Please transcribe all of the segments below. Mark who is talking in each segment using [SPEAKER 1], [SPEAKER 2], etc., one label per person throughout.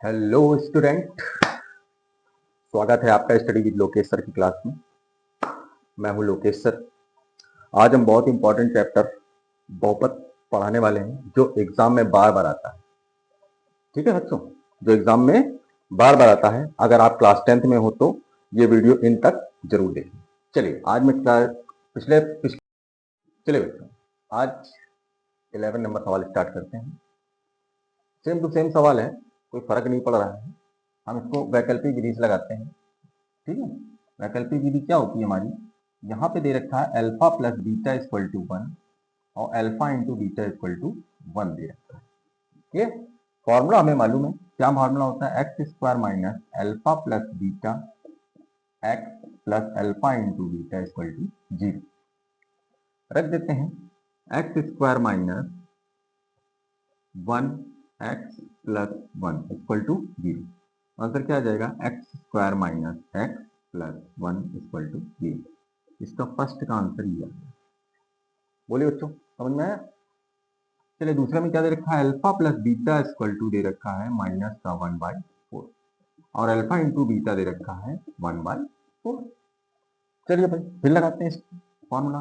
[SPEAKER 1] Hello student, स्वागत है आपका स्टडी विद लोकेश सर की क्लास में। मैं हूं लोकेश सर। आज हम बहुत इंपॉर्टेंट चैप्टर बहुपद पढ़ाने वाले हैं जो एग्जाम में बार बार आता है। ठीक है बच्चों, जो एग्जाम में बार बार आता है। अगर आप क्लास 10th में हो तो ये वीडियो इन तक जरूर देखें। चलिए आज मैं पिछले पिछले चलिए बच्चों, आज 11 नंबर सवाल स्टार्ट करते हैं। सेम टू सेम सवाल है, कोई फर्क नहीं पड़ रहा है। हम इसको वैकल्पिक विधि से लगाते हैं। ठीक है, वैकल्पिक विधि क्या होती है हमारी? यहाँ पे दे रखा है alpha plus beta equal to 1 और alpha into beta equal to 1 दे रखा है। ये फॉर्मूला हमें मालूम है। क्या फॉर्मूला होता है? X square minus alpha plus beta x plus alpha into beta equal to 0। रख देते हैं x square minus 1 x plus 1 equal to 0। Answer क्या आ जाएगा? X square minus x plus 1 equal to 0। इसका फर्स्ट का आंसर ये आ गया। बोलिए बच्चों, समझ में आया? चलिए दूसरे में क्या दे रखा है? Alpha plus beta equal to दे रखा है माइनस का 1/4 और अल्फा इंटू बीटा दे रखा है 1/4। चलिए भाई फिर लगाते हैं इसको formula.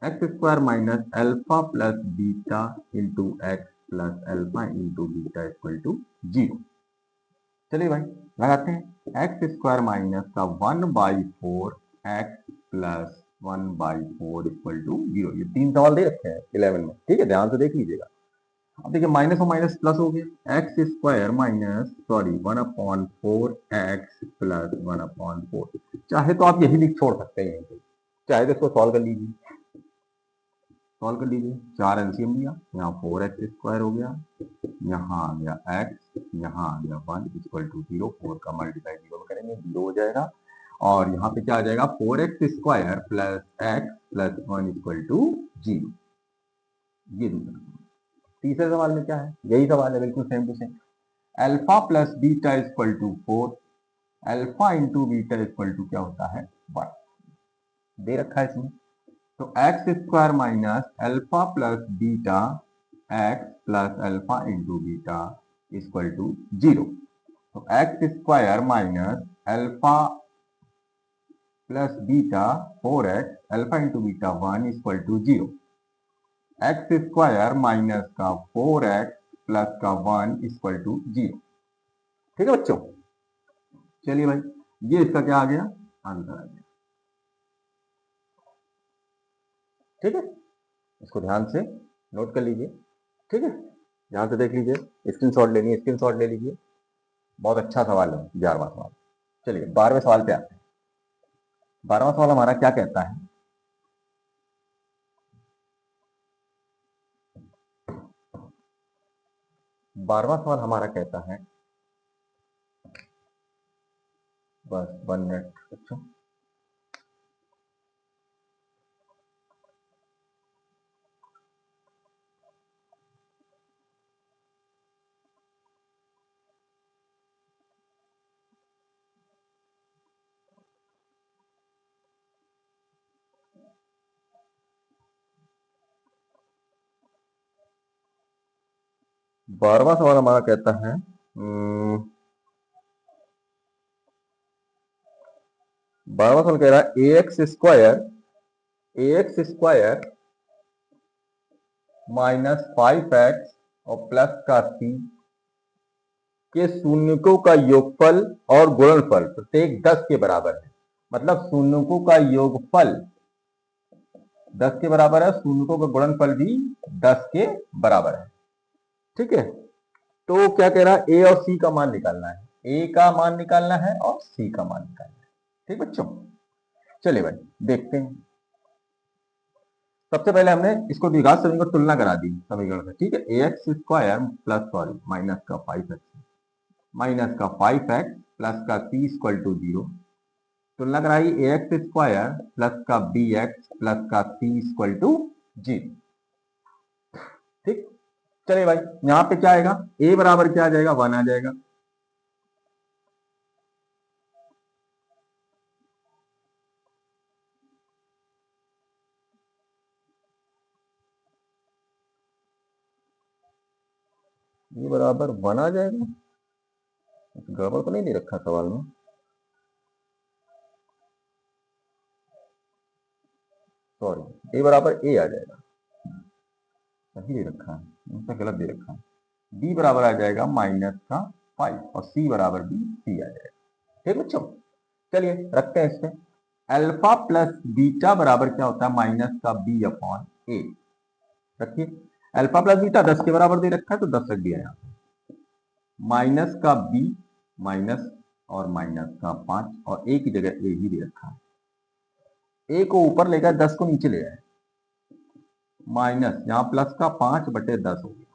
[SPEAKER 1] X square minus alpha plus beta into x plus alpha into beta equal to 0। चलिए भाई लगाते हैं। एक्स स्क्वायर माइनस का 1/4 एक्स प्लस 1/4 इक्वल टू 0। ये तीन सवाल दे रखे हैं 11 में। ठीक है, ध्यान से देख लीजिएगा। अब देखिए माइनस और माइनस प्लस हो गया। X square minus 1/4 x plus 1/4। चाहे तो आप यही लिख छोड़ सकते हैं, चाहे तो इसको सॉल्व कर लीजिए। सॉल्व कर लीजिए, 4 एलसीएम लिया, यहाँ 4x स्क्वायर हो गया, यहाँ आ गया x, यहाँ आ गया 1 इक्वल टू 0। 4 का मल्टीप्लाई 0 करेंगे 0 हो जाएगा और यहाँ पे क्या आ जाएगा? 4x square plus x plus 1 equal to 0। ये दूसरा। तीसरे सवाल में क्या है? यही सवाल है, बिल्कुल same to same. Alpha plus beta equal to 4, alpha into beta equal to क्या होता है? 1 दे रखा है इसमें। तो x square minus alpha plus beta x plus alpha into beta equal to 0। तो x square minus alpha plus beta 4x alpha into beta 1 equal to 0। X square minus का 4x प्लस का 1 इक्वल टू 0। ठीक है बच्चों, चलिए भाई ये इसका क्या आ गया? आंसर आ गया। ठीक है, इसको ध्यान से नोट कर लीजिए। ठीक है, ध्यान से देख लीजिए, स्क्रीनशॉट लेनी है स्क्रीनशॉट ले लीजिए। बहुत अच्छा सवाल है 11वां सवाल। चलिए 12वें सवाल पे आते हैं। 12वां सवाल हमारा क्या कहता है? 12वां सवाल हमारा कहता है, बस 1 मिनट बच्चों। बारहवां सवाल हमारा कहता है 12वां सवाल कह रहा है ए एक्स स्क्वायर माइनस 5x और प्लस का c के शून्यकों का योगफल और गुणनफल प्रत्येक 10 के बराबर है। मतलब शून्यकों का योगफल 10 के बराबर है, शून्यकों का गुणनफल भी 10 के बराबर है। ठीक है, तो क्या कह रहा है? ए और सी का मान निकालना है। ए का मान निकालना है और सी का मान निकालना है। ठीक बच्चों, चलिए भाई देखते हैं। सबसे पहले हमने इसको द्विघात समीकरण को तुलना करा दी समीकरण से। ठीक है, ए एक्स स्क्वायर प्लस माइनस का 5x माइनस का 5x प्लस का c इक्वल टू 0। तुलना कराई ए एक्स स्क्वायर प्लस का बी एक्स प्लस का c इक्वल टू 0। ठीक, चलिए भाई यहां पे क्या आएगा? a बराबर क्या आ जाएगा? 1 आ जाएगा। ये बराबर 1 आ जाएगा। कुछ गड़बड़ तो नहीं दे रखा सवाल में? सॉरी, ए बराबर ए आ जाएगा, सही दे रखा है, इनका गलत दे रखा है। बी बराबर आ जाएगा -5 और सी बराबर भी सी आ जाएगा। ठीक बच्चों, चलिए रखते हैं इसमें। अल्फा प्लस बीटा बराबर क्या होता है? -b/a। रखिए, अल्फा प्लस बीटा 10 के बराबर दे रखा है तो 10 रख दिया यहाँ पे, -b माइनस और -5 और a की जगह a ही दे रखा है। a को ऊपर ले गए, 10 को नीचे ले आए, माइनस यहाँ प्लस का 5/10 हो गया।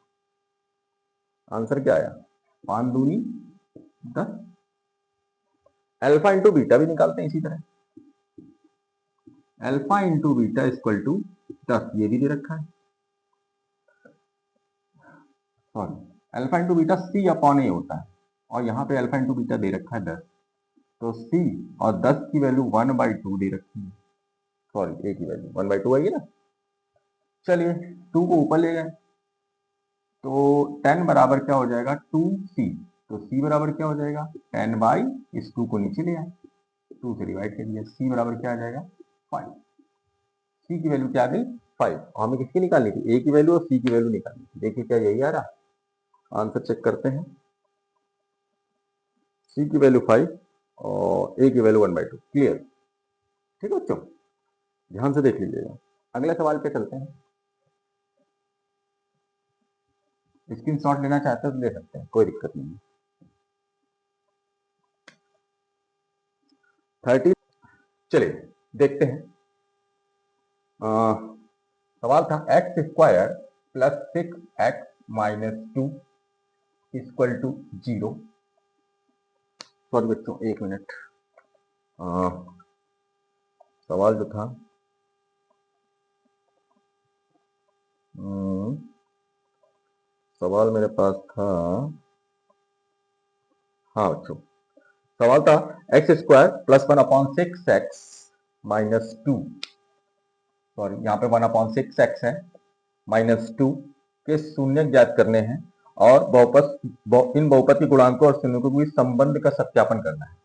[SPEAKER 1] आंसर क्या आया? 5 दूनी 10। अल्फा इंटू बीटा भी निकालते हैं इसी तरह, alpha into beta equal to 10, ये भी दे रखा है। Sorry, alpha into beta c/a होता है और यहाँ पे अल्फा इंटू बीटा दे रखा है 10, तो c और 10 की वैल्यू 1/2 दे रखी है। सॉरी, a की वैल्यू 1/2 आई है ना। चलिए 2 को ऊपर ले गए तो 10 बराबर क्या हो जाएगा? 2c, तो c बराबर क्या हो जाएगा? 10 इस 2 को नीचे ले आए, 2 से डिवाइड कर दिया, c बराबर क्या आ जाएगा? 5। c की वैल्यू क्या आ गई? 5। और हमें किसकी निकालनी थी? a की वैल्यू और c की वैल्यू निकालनी थी। देखिए क्या यही आ रहा? आंसर चेक करते हैं। c की वैल्यू 5 और a की वैल्यू 1/2। क्लियर? ठीक है बच्चों, ध्यान से देख लीजिएगा। अगले सवाल पे चलते हैं। स्क्रीनशॉट लेना चाहते हो तो ले सकते हैं, कोई दिक्कत नहीं। 30, चलिए देखते हैं। सवाल था x² plus 6x minus 2 equal to 0। Sorry बच्चों, 1 मिनट। सवाल जो था सवाल मेरे पास था, हाँ बच्चों, सवाल था x² plus 1/6x minus 2, sorry यहाँ पे 1/6x है, -2 के शून्य ज्ञात करने हैं और इन बहुपद के गुणांकों और शून्यों के बीच संबंध का सत्यापन करना है।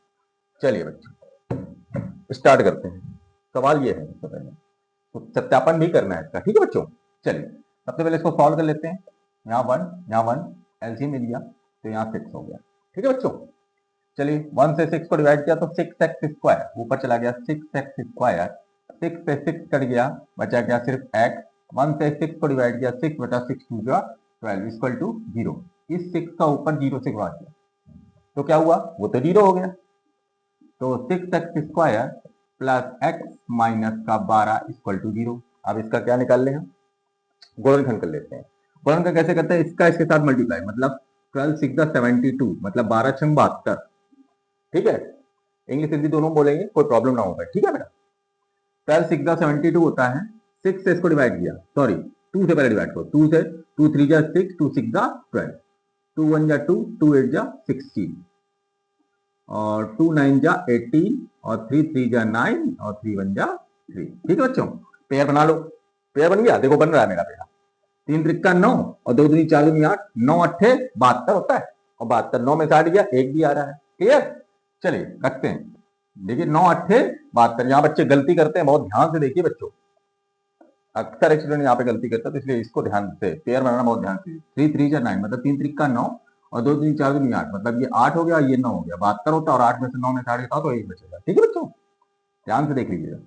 [SPEAKER 1] चलिए बच्चों स्टार्ट करते हैं। सवाल ये है, सबसे पहले तो सत्यापन भी करना है इसका। ठीक है बच्चों, चलिए सबसे पहले इसको सॉल्व कर लेते हैं। यहाँ 1 एलसीएम में लिया तो यहाँ 6 हो गया। ठीक है बच्चों, चलिए 1 से 6 को डिवाइड किया तो 6x², ऊपर चला गया 6x², 6 से 6 कट गया, बचा क्या? सिर्फ x। 1 से 6 को डिवाइड किया, 6/6 2 12 इक्वल टू 0। इस 6 का ऊपर 0 से गुणा किया तो क्या हुआ? वो तो 0 हो गया। तो 6x² प्लस x माइनस का 12 इक्वल टू 0। अब इसका क्या निकाल लें? हम गुणनखंड कर लेते हैं। गुणनखंड कैसे करते हैं? इसका इसके साथ मल्टीप्लाई, मतलब 12 6 72, मतलब 12 6 72। ठीक है, इंग्लिश हिंदी दोनों बोलेंगे, कोई प्रॉब्लम ना होगा। ठीक है बेटा, 12 6 72 होता है, 6 से इसको डिवाइड किया, सॉरी 2 से पहले डिवाइड करो, 2 से 2 3 6, 2 6 12, 2 1 2, 2 8 16 और 2 9 18 और 3 3 9 और 3 1 3। ठीक है बच्चों, पेयर बना लो। पेयर बन गया, देखो बन रहा है मेरा पेयर। 3 त्रिका 9 और 2 दूनी 4 दूनी 8, 9 8 72 होता है और 72 9 में से हट गया, 1 भी आ रहा है। क्लियर? चलिए रखते हैं। देखिए 9 8 72, यहाँ बच्चे गलती करते हैं, बहुत ध्यान से देखिए बच्चों, अक्सर स्टूडेंट यहाँ पे गलती करता है, तो इसलिए इसको ध्यान से पेयर बनाना बहुत ध्यान से। 3 3 9, मतलब 3 त्रिका 9 और 2 दूनी 4 दूनी 8, मतलब ये 8 हो गया, ये 9 हो गया, 72 होता है और 8 में से 9 में से हट गया तो 1 बचेगा। ठीक है बच्चों, ध्यान से देख लीजिएगा।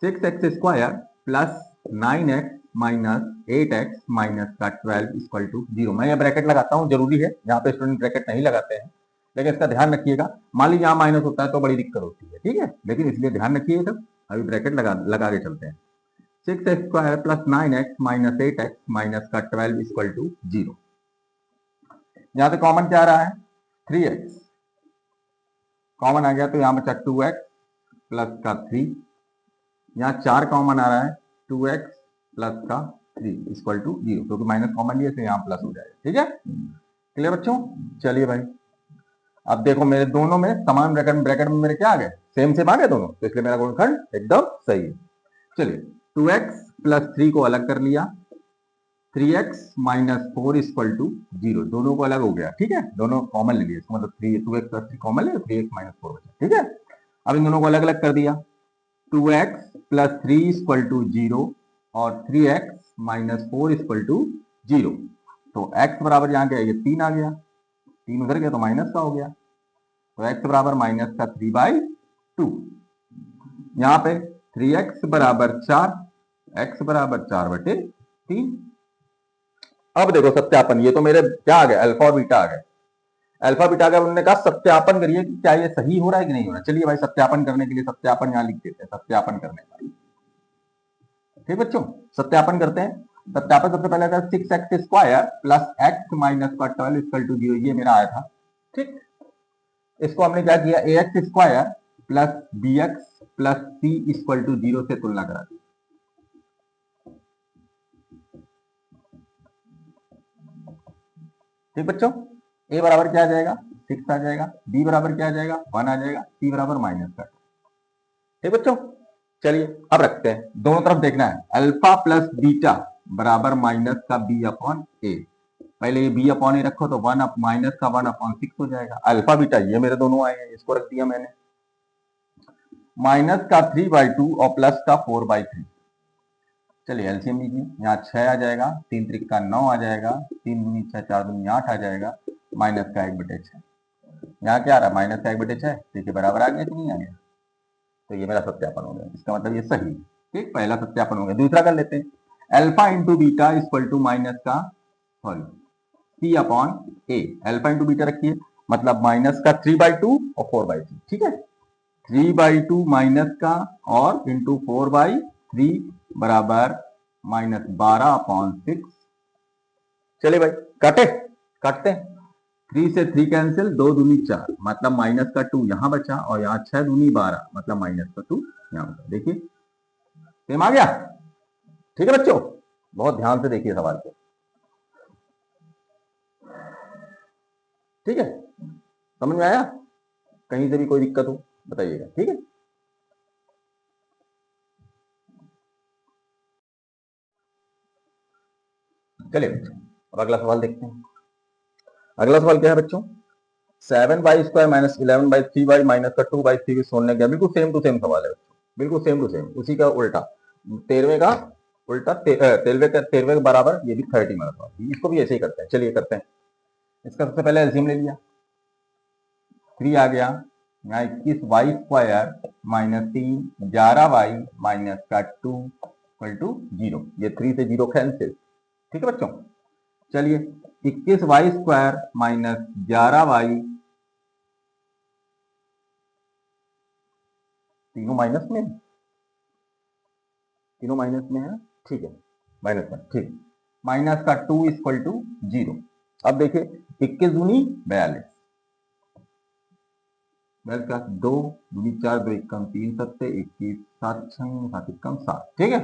[SPEAKER 1] 6x² plus 9x minus 8x minus का 12 इक्वल टू 0। मैं ये ब्रैकेट लगाता हूँ, जरूरी है, यहाँ पे स्टूडेंट ब्रैकेट नहीं लगाते हैं, लेकिन इसका ध्यान रखिएगा। मान लीजिए यहाँ माइनस होता है तो बड़ी दिक्कत होती है। ठीक है, लेकिन इसलिए ध्यान रखिएगा। अभी ब्रैकेट लगा के चलते हैं। 6x² plus 9x minus 8x minus का 12 इक्वल टू 0। यहाँ से कॉमन क्या आ रहा है? 3x कॉमन आ गया, तो यहाँ बचा 2x प्लस का 3। यहाँ 4 कॉमन आ रहा है, 2x प्लस का 3 इक्वल टू 0, क्योंकि माइनस कॉमन लिया तो यहाँ प्लस हो जाएगा। ठीक है, क्लियर बच्चों? चलिए भाई, अब देखो मेरे दोनों में समान ब्रैकेट में मेरे क्या आ गए? सेम सेम आ गए दोनों, तो इसलिए मेरा गुणनखंड एकदम सही है। चलिए 2x प्लस 3 को अलग कर लिया, 3x माइनस 4 इक्वल टू 0, दोनों को अलग हो गया, ठीक है, दोनों कॉमन ले लिए, इसका मतलब 2x प्लस 3 कॉमन ले, 3x माइनस 4 बचा, ठीक है। अब इन दोनों को अलग अलग कर दिया, 2x प्लस 3 इक्वल टू 0 और 3x माइनस 4 इक्वल टू 0। तो x बराबर यहाँ क्या है, ये 3 आ गया, 3 उधर गया तो माइनस का हो गया, तो x बराबर माइनस का 3/2। यहाँ पे 3x बराबर 4, x बराबर 4/3। अब देखो सत्यापन, ये तो मेरे क्या आ गया, अल्फा और बीटा आ गए, अल्फा बीटा का उन्होंने कहा सत्यापन करिए कि क्या ये सही हो रहा है कि नहीं हो रहा है। चलिए भाई सत्यापन करने के लिए सत्यापन यहां लिख देते हैं, सत्यापन करने का, ठीक बच्चों, सत्यापन करते हैं। सत्यापन सबसे पहले था 6x square plus x minus का 12 इक्वल टू 0, ये मेरा आया था, ठीक। इसको हमने क्या किया, ax square plus bx plus c equal to 0 से तुलना करा दी। ठीक बच्चों, a बराबर क्या आ जाएगा, 6 आ जाएगा, b बराबर क्या आ जाएगा, 1 आ जाएगा, c बराबर माइनस का। ठीक बच्चों, चलिए अब रखते हैं, दोनों तरफ देखना है, अल्फा प्लस बीटा बराबर माइनस का b अपॉन ए। पहले ये b अपॉन ए रखो तो 1 माइनस का 1/6 हो जाएगा। अल्फा बीटा ये मेरे दोनों आए हैं, इसको रख दिया मैंने, माइनस का 3/2 और प्लस का 4/3। चलिए एलसीएम लीजिए, यहाँ 6 आ जाएगा, 3 त्रिका 9 आ जाएगा, 3 दूनी 6, 4 दूनी 8 आ जाएगा, माइनस का 1/6। यहाँ क्या आ रहा है, माइनस का 1/6, देखिए बराबर आ गया कि नहीं आ गया, तो ये मेरा सत्यापन हो गया, इसका मतलब ये सही है। ठीक, पहला सत्यापन हो गया। दूसरा कर लेते हैं, alpha into beta equal to minus का sorry c upon a. Alpha into beta रखिए, मतलब माइनस का 3/2 और 4/3, ठीक है, 3/2 माइनस का और इंटू 4/3 बराबर माइनस 12/6। चलिए भाई काटे, काटते हैं, 3 से 3 कैंसिल, 2 दूनी 4, मतलब माइनस का 2 यहां बचा, और यहाँ 6 दूनी 12, मतलब माइनस का 2 यहां बचा। देखिए सेम आ गया, ठीक है बच्चों, बहुत ध्यान से देखिए सवाल को, ठीक है, समझ में आया, कहीं से भी कोई दिक्कत हो बताइएगा, ठीक है। चलिए बच्चों, अब अगला सवाल देखते हैं। अगला सवाल क्या है बच्चों, 7y square minus 11/3y minus का 2/3 सोलने का, बिल्कुल सेम टू सेम सवाल है बच्चों, बिल्कुल सेम टू सेम, उसी का उल्टा, 13वें का उल्टा, 13वें के बराबर, ये भी 30 में सवाल, इसको भी ऐसे ही करते हैं। चलिए करते हैं, इसका सबसे पहले एलसीएम ले लिया, 3 आ गया, यहाँ 21y square minus 3 11y minus का 2 इक्वल टू 0, ये 3 से 0 कैंसिल, ठीक है बच्चों। चलिए 21y स्क्वायर माइनस 11y, तीनों माइनस में, तीनों माइनस में है, ठीक है, माइनस में, ठीक, माइनस का 2 इक्वल टू 0। अब देखिए 21 दूनी 42, 42 का 2 दूनी 4, 2 एकम 3 सत्ते 21, 7 छंग 7 एकम 7, ठीक है।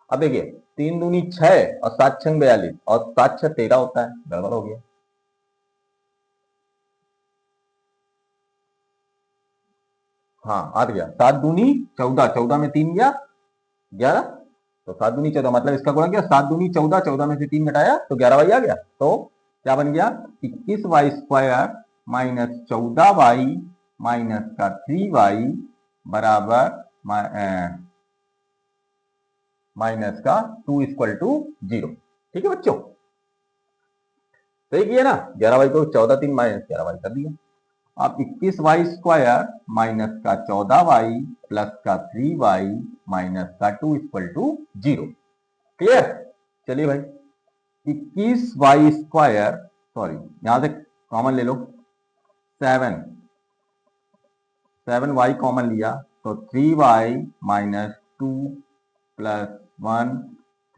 [SPEAKER 1] अब देखिए 3 दूनी 6 और 7 छंग 42 और 7 6 13 होता है, गड़बड़ हो गया। हाँ आ गया, 7 दूनी 14, 14 में 3 गया 11, तो 7 दूनी 14, मतलब इसका गुणा किया, 7 दूनी 14, 14 में से 3 घटाया तो 11y आ गया, तो क्या बन गया, 21y square minus 14y minus का 3y बराबर माइनस का 2 इक्वल टू 0, ठीक है बच्चों, सही किया ना, 11y को 14 3 माइनस 11y कर दिया। अब 21y स्क्वायर माइनस का 14y प्लस का 3y माइनस का 2 इक्वल टू 0, क्लियर। चलिए भाई 21y स्क्वायर, सॉरी यहां से कॉमन ले लो, 7y कॉमन लिया तो 3y minus 2 plus 1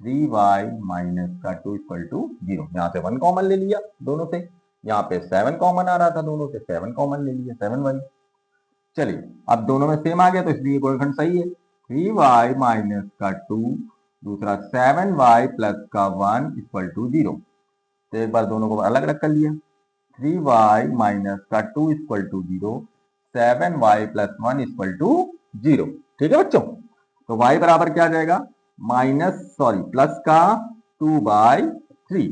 [SPEAKER 1] 3y minus का 2 इक्वल टू 0, यहां से 1 कॉमन ले लिया दोनों से, यहाँ पे 7 कॉमन आ रहा था दोनों से, 7 कॉमन ले लिया 7y। चलिए अब दोनों में सेम आ गया तो इसलिए गुणनखंड सही है, 3y माइनस का 2 दूसरा 7y प्लस का 1 इक्वल टू 0, तो एक बार दोनों को अलग अलग कर लिया, 3y माइनस का 2 equal to 0, 7y plus 1 equal to 0, ठीक है बच्चों। तो y बराबर क्या आ जाएगा, माइनस सॉरी प्लस का 2/3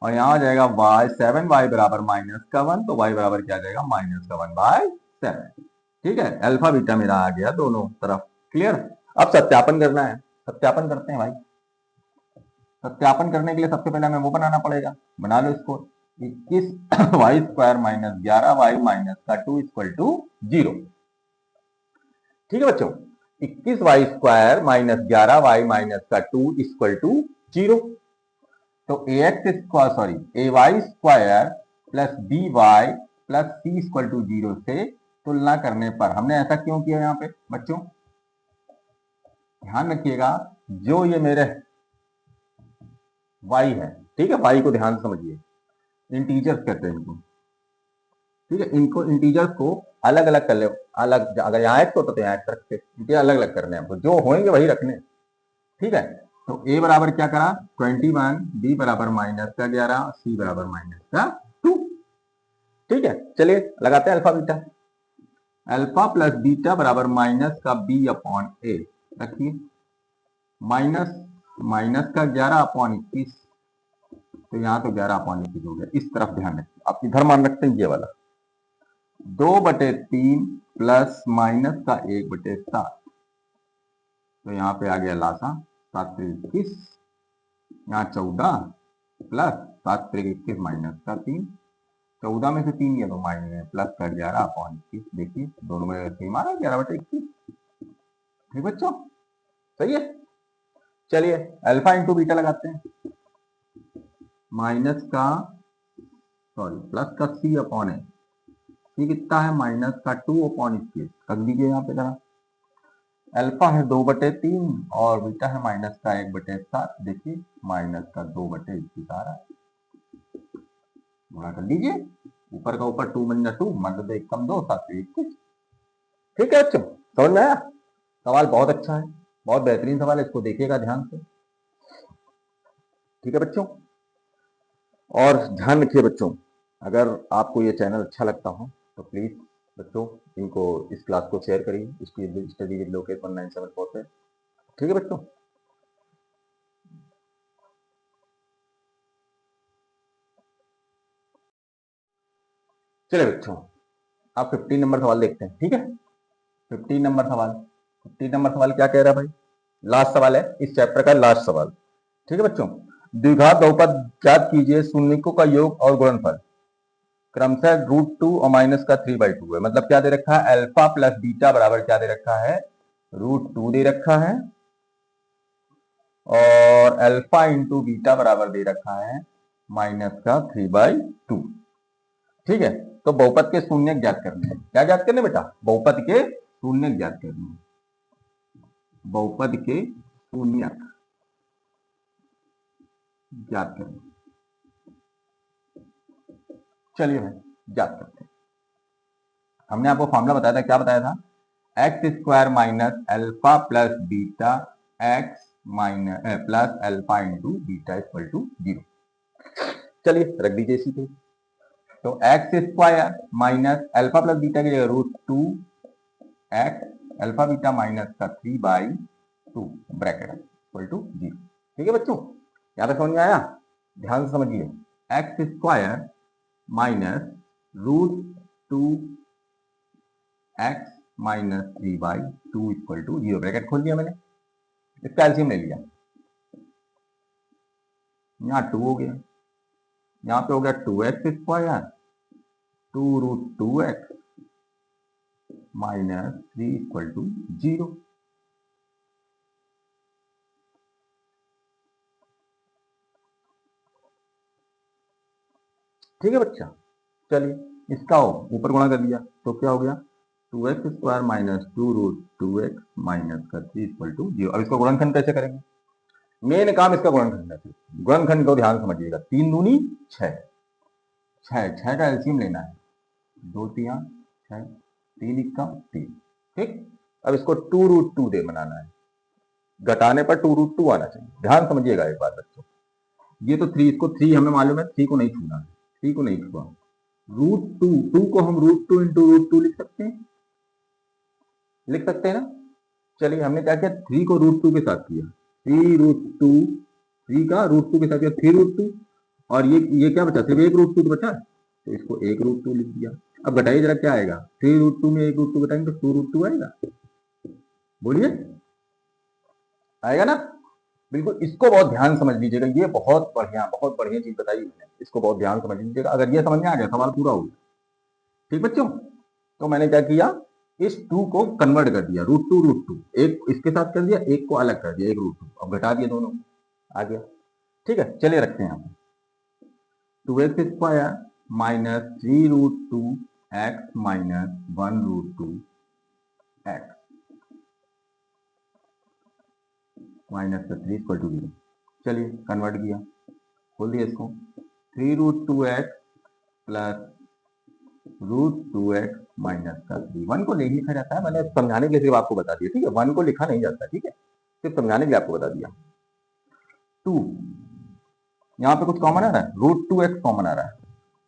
[SPEAKER 1] और यहाँ आ जाएगा y 7y बराबर -1 तो y बराबर क्या आ जाएगा -1/7। ठीक है, अल्फा बीटा मेरा आ गया दोनों तरफ। क्लियर। अब सत्यापन करना है, सत्यापन करते हैं भाई। सत्यापन करने के लिए सबसे पहले हमें वो बनाना पड़ेगा, बना लो इसको। 21y² - 11y - 2 = 0। ठीक है बच्चों, 21y² - 11y - 2 = 0। तो ay² plus by plus c = 0 से तुलना करने पर हमने ऐसा क्यों किया यहाँ पे बच्चों, ध्यान रखिएगा। जो ये मेरे y है, ठीक है, y को ध्यान से समझिए, इंटीजर्स कहते हैं इनको। ठीक है, इनको इंटीजर्स को अलग अलग कर ले, अलग, अगर यहाँ x होता तो यहाँ x रखते, इनके अलग अलग करने हैं, जो होंगे वही रखने। ठीक है, तो a बराबर क्या करा 21, b बराबर -11, c बराबर -2। ठीक है, चलिए लगाते हैं alpha beta. Alpha plus beta बराबर -b/a रखिए, -11/21, तो यहाँ तो 11/21 हो गया। इस तरफ ध्यान रखिए, आप इधर मान रखते हैं ये वाला 2/3 प्लस -1/7, तो यहाँ पे आ गया लासा 7×21, यहाँ 14 प्लस 7×21 -3, 14 में से 3 गया तो +11/21। देखिए दोनों में सेम आ रहा है 11/21। ठीक बच्चों, सही है। चलिए अल्फा इंटू बीटा लगाते हैं, प्लस का c/a, c कितना है -2/21, रख दीजिए यहाँ पे जरा। अल्फा है 2/3 और बीटा है -1/7। देखिए -2/21 आ रहा है, गुणा कर लीजिए, ऊपर का ऊपर 2 × 2 मतलब 1 कम 2 7×21। ठीक है बच्चों, समझ में आया? सवाल बहुत अच्छा है, बहुत बेहतरीन सवाल है, इसको देखिएगा ध्यान से। ठीक है बच्चों, और ध्यान रखिए बच्चों, अगर आपको ये चैनल अच्छा लगता हो तो प्लीज बच्चों इनको, इस क्लास को शेयर करिए स्टडी विद लोकेश 1974 पे। ठीक है बच्चों, चलिए बच्चों आप 15 नंबर सवाल देखते हैं। ठीक है, 15 नंबर सवाल, 15 नंबर सवाल क्या कह रहा है भाई, लास्ट सवाल है इस चैप्टर का, लास्ट सवाल। ठीक है बच्चों, द्विघात बहुपद ज्ञात कीजिए, शून्यकों का योग और गुणनफल क्रमशः √2 और -3/2 है। मतलब क्या दे रखा है, अल्फा प्लस बीटा बराबर क्या दे रखा है, √2 दे रखा है, और अल्फा इंटू बीटा बराबर दे रखा है -3/2। ठीक है, तो बहुपद के शून्य ज्ञात करने हैं। क्या ज्ञात करने बेटा, बहुपद के शून्य ज्ञात करने हैं, बहुपद के शून्य ज्ञात करने। चलिए भाई ज्ञात करते हैं। हमने आपको फॉर्मूला बताया था, क्या बताया था, x² - alpha plus beta x plus alpha into beta = 0। चलिए रख दीजिए इसी पे, तो x² - अल्फा प्लस बीटा की जगह √2x अल्फा बीटा -3/2 ब्रैकेट = 0। ठीक है बच्चों, यहाँ पे समझ में आया? ध्यान से समझिए, x² - √2x -3/2 = 0, ब्रैकेट खोल दिया मैंने, इसका एलसीएम ले लिया, यहाँ 2 हो गया, यहाँ पे हो गया 2x², 2√2x -3 = 0। ठीक है बच्चा, चलिए इसका ऊपर गुणा कर दिया तो क्या हो गया, 2x² - 2√2x -3 = 0। अब इसका गुणनखंड कैसे करेंगे, मेन काम इसका गुणनखंड है। गुणनखंड को ध्यान समझिएगा, 3 दूनी 6, 6 का एलसीएम लेना है, 2 3 6, 3 1 3। ठीक, अब इसको 2√2 दे बनाना है, घटाने पर 2√2 आना चाहिए। ध्यान समझिएगा एक बात बच्चों, ये तो 3, इसको 3 हमें मालूम है, 3 को नहीं छूना है, 3 को नहीं छुआ। √2 को हम √2 × √2 लिख सकते हैं, लिख सकते हैं ना। चलिए हमने क्या किया, 3 को √2 के साथ किया, 3√2 3 का रूट 2 के साथ 3√2, और ये क्या बचा, सिर्फ 1√2 तो बचा, तो इसको 1√2 लिख दिया। अब घटाइए जरा, क्या आएगा, 3√2 में 1√2 घटाएंगे तो 2√2 आएगा। बोलिए, आएगा ना? बिल्कुल, इसको बहुत ध्यान समझ लीजिएगा, ये बहुत बढ़िया चीज बताई मैंने, इसको बहुत ध्यान समझ लीजिएगा। अगर ये समझ में आ गया, सवाल पूरा हो गया। ठीक बच्चों, तो मैंने क्या किया, इस 2 को कन्वर्ट कर दिया, √2, एक इसके साथ कर दिया, एक को अलग कर दिया, 1√2, अब घटा दिया दोनों, आ गया। ठीक है, चलिए रखते हैं यहाँ 2x² minus 3√2x minus 1√2x minus 3 equal to 0। चलिए कन्वर्ट किया, खोल दिया इसको, 3√2x प्लस √2x माइनस का 3, 1 को नहीं लिखा जाता है, मैंने समझाने के लिए सिर्फ आपको बता दिया। ठीक है, 1 को लिखा नहीं जाता, ठीक है, सिर्फ समझाने के लिए आपको बता दिया। 2, यहाँ पे कुछ कॉमन आ रहा है, √2x कॉमन आ रहा है,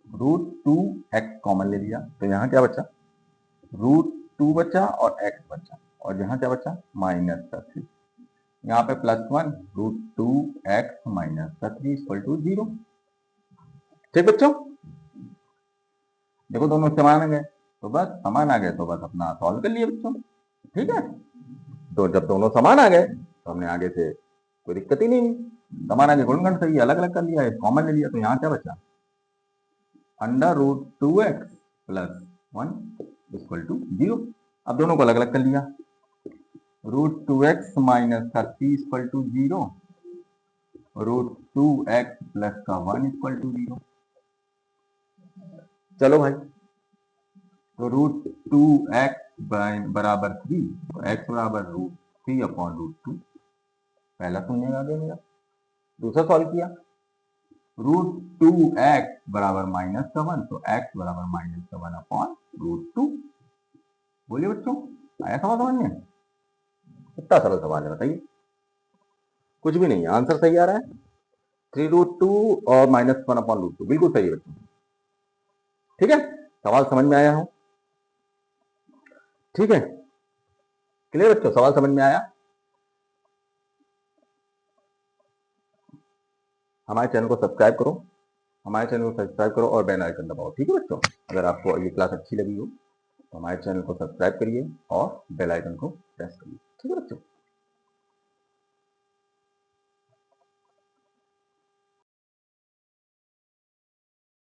[SPEAKER 1] √2x कॉमन ले लिया, तो यहाँ क्या बचा, √2 बचा और x बचा, और यहाँ क्या बचा, माइनस का 3, यहाँ पे +1 √2x माइनस का 3 इक्वल टू 0। ठीक बच्चों, देखो दोनों समान आ गए, तो बस समान आ गए तो बस अपना सॉल्व कर लिए बच्चों। ठीक है, तो जब दोनों समान आ गए तो हमने आगे से कोई दिक्कत ही नहीं, समान आगे गुणनखंड सही अलग अलग कर लिया है, कॉमन ले लिया, तो यहाँ क्या बचा, √2x प्लस 1 इक्वल टू 0। अब दोनों को अलग अलग कर लिया, √2x माइनस का 3 इक्वल टू 0, √2x प्लस का 1 इक्वल टू 0। चलो भाई, तो √2x बराबर 3, तो x बराबर √3/√2, पहला शून्य आ गया मेरा। दूसरा सॉल्व किया, √2x बराबर माइनस का 1, तो x बराबर माइनस का 1/√2। बोलिए बच्चों, आया समझ में? कितना सरल सवाल है बताइए, कुछ भी नहीं है, आंसर सही आ रहा है, 3√2 और माइनस 1/√2, बिल्कुल सही है बच्चों। ठीक है, सवाल समझ में आया हो? ठीक है, क्लियर बच्चों, सवाल समझ में आया? हमारे चैनल को सब्सक्राइब करो, और बेल आइकन दबाओ। ठीक है बच्चों, अगर आपको ये क्लास अच्छी लगी हो तो हमारे चैनल को सब्सक्राइब करिए और बेल आइकन को प्रेस करिए। ठीक है बच्चों।